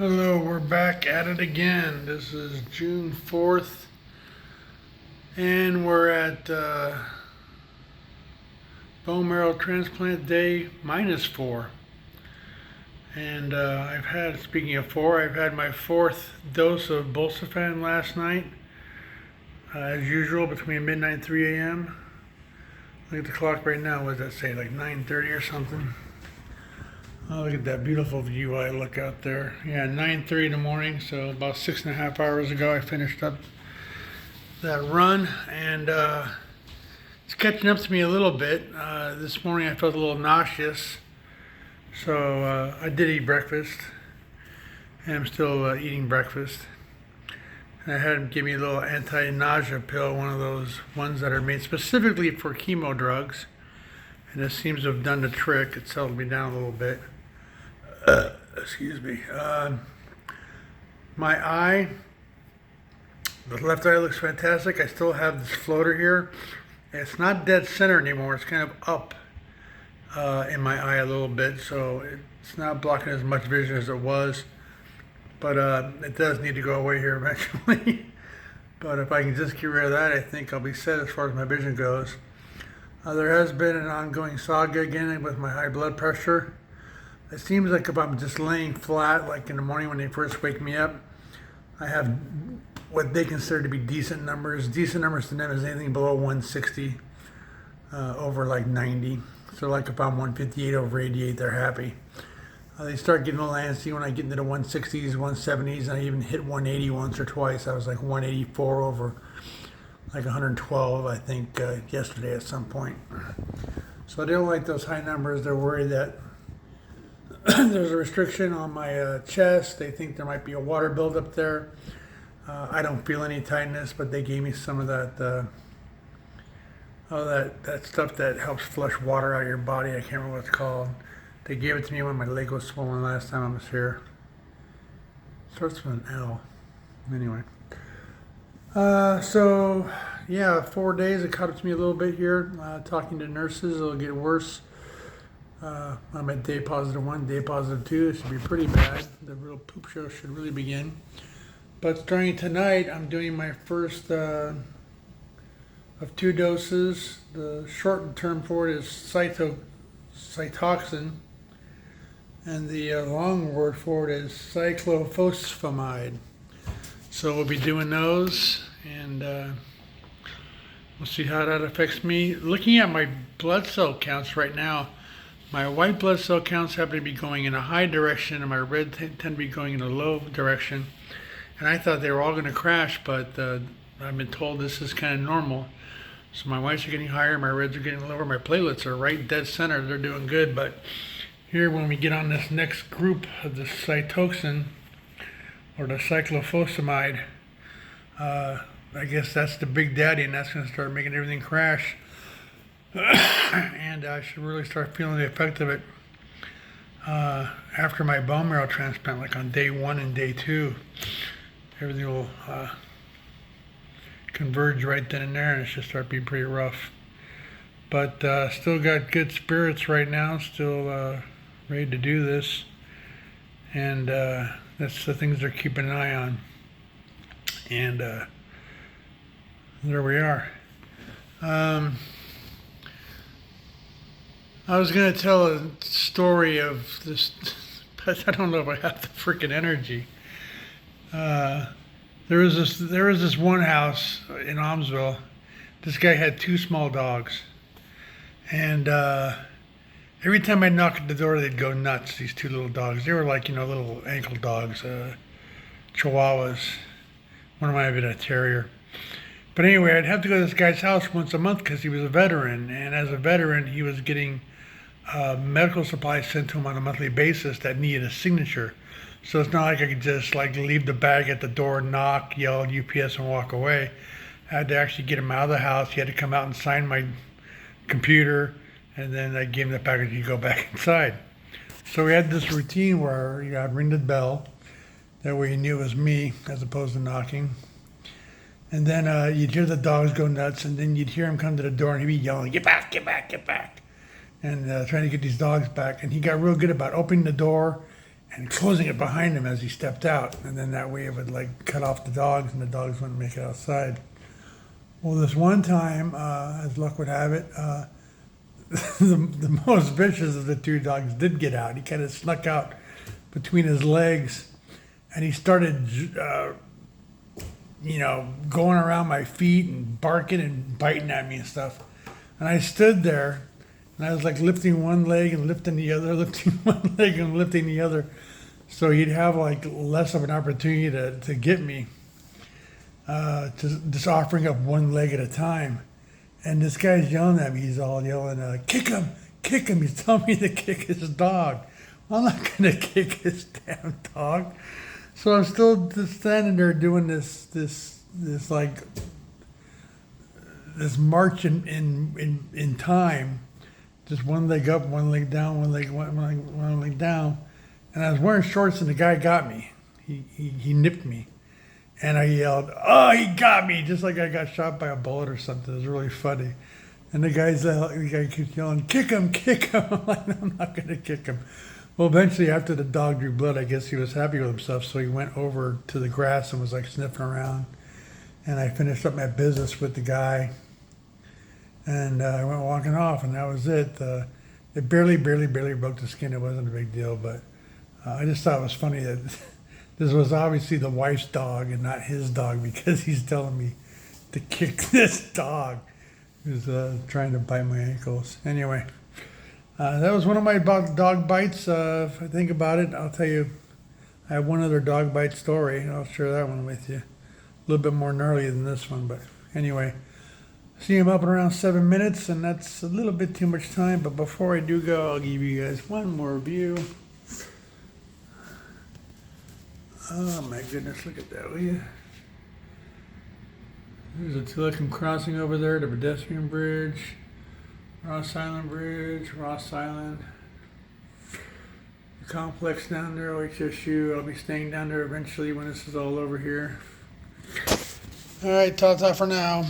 Hello, we're back at it again. This is June 4th, and we're at bone marrow transplant day -4. And speaking of 4, I've had my 4th dose of Bolsafan last night, as usual, between midnight and 3 a.m. Look at the clock right now. What does that say, like 9:30 or something? Oh, look at that beautiful view I look out there. Yeah, 9:30 in the morning, so about 6.5 hours ago I finished up that run, and it's catching up to me a little bit. This morning I felt a little nauseous, so I did eat breakfast, and I'm still eating breakfast. And I had him give me a little anti-nausea pill, one of those ones that are made specifically for chemo drugs, and it seems to have done the trick. It settled me down a little bit. Excuse me. My eye, the left eye looks fantastic. I still have this floater here. It's not dead center anymore. It's kind of up in my eye a little bit, so it's not blocking as much vision as it was. But it does need to go away here eventually. But if I can just get rid of that, I think I'll be set as far as my vision goes. There has been an ongoing saga again with my high blood pressure. It seems like if I'm just laying flat, like in the morning when they first wake me up, I have what they consider to be decent numbers. Decent numbers to them is anything below 160 over like 90. So like if I'm 158 over 88, they're happy. They start getting a little antsy when I get into the 160s, 170s, and I even hit 180 once or twice. I was like 184 over like 112, I think, yesterday at some point. So they don't like those high numbers. They're worried that there's a restriction on my chest. They think there might be a water buildup there. I don't feel any tightness, but they gave me some of that, that stuff that helps flush water out of your body. I can't remember what it's called. They gave it to me when my leg was swollen last time I was here. Starts with an L. Anyway. So, yeah, 4 days. It caught up to me a little bit here. Talking to nurses, it'll get worse. I'm at day +1, day +2. It should be pretty bad. The real poop show should really begin. But starting tonight, I'm doing my first of 2 doses. The short term for it is cytoxin, and the long word for it is cyclophosphamide. So we'll be doing those, and we'll see how that affects me. Looking at my blood cell counts right now, my white blood cell counts happen to be going in a high direction, and my red tend to be going in a low direction. And I thought they were all going to crash, but I've been told this is kind of normal. So my whites are getting higher, my reds are getting lower, my platelets are right dead center. They're doing good, but here when we get on this next group of the cytoxin, or the cyclophosphamide, I guess that's the big daddy, and that's going to start making everything crash. And I should really start feeling the effect of it after my bone marrow transplant, like on day 1 and day 2. Everything will converge right then and there, and it should start being pretty rough. But still got good spirits right now, still ready to do this. And that's the things they're keeping an eye on. And there we are. I was going to tell a story of this, but I don't know if I have the freaking energy. There was this one house in Almsville. This guy had 2 small dogs. And every time I knocked at the door, they'd go nuts, these 2 little dogs. They were like, little ankle dogs, Chihuahuas. One of mine had been a terrier. But anyway, I'd have to go to this guy's house once a month because he was a veteran. And as a veteran, he was getting medical supplies sent to him on a monthly basis that needed a signature. So it's not like I could just leave the bag at the door, knock, yell UPS, and walk away. I had to actually get him out of the house. He had to come out and sign my computer, and then I gave him the package. He'd go back inside. So we had this routine where I'd ring the bell. That way he knew it was me as opposed to knocking. And then you'd hear the dogs go nuts, and then you'd hear him come to the door, and he'd be yelling, "Get back, get back, get back," and trying to get these dogs back. And he got real good about opening the door and closing it behind him as he stepped out. And then that way it would like cut off the dogs and the dogs wouldn't make it outside. Well, this one time, as luck would have it, the most vicious of the two dogs did get out. He kind of snuck out between his legs and he started, going around my feet and barking and biting at me and stuff. And I stood there and I was like lifting one leg and lifting the other, lifting one leg and lifting the other. So he'd have like less of an opportunity to get me, just offering up one leg at a time. And this guy's yelling at me. He's all yelling, kick him, kick him. He's telling me to kick his dog. Well, I'm not going to kick his damn dog. So I'm still just standing there doing this march in time. Just one leg up, one leg down, one leg down. And I was wearing shorts and the guy got me. He nipped me. And I yelled, "Oh, he got me!" Just like I got shot by a bullet or something. It was really funny. And the guy keeps yelling, "Kick him, kick him!" I'm like, "No, I'm not going to kick him." Well, eventually, after the dog drew blood, I guess he was happy with himself, so he went over to the grass and was like sniffing around. And I finished up my business with the guy, and I went walking off, and that was it. It barely broke the skin. It wasn't a big deal, but I just thought it was funny that this was obviously the wife's dog and not his dog because he's telling me to kick this dog who's trying to bite my ankles. Anyway, that was one of my dog bites. If I think about it, I'll tell you, I have one other dog bite story. I'll share that one with you. A little bit more gnarly than this one, but anyway. See, I'm up in around 7 minutes, and that's a little bit too much time. But before I do go, I'll give you guys one more view. Oh my goodness, look at that, will you? There's a Telecom crossing over there, the pedestrian bridge, Ross Island Bridge, Ross Island. The complex down there, HSU. I'll be staying down there eventually when this is all over here. All right, ta-ta for now.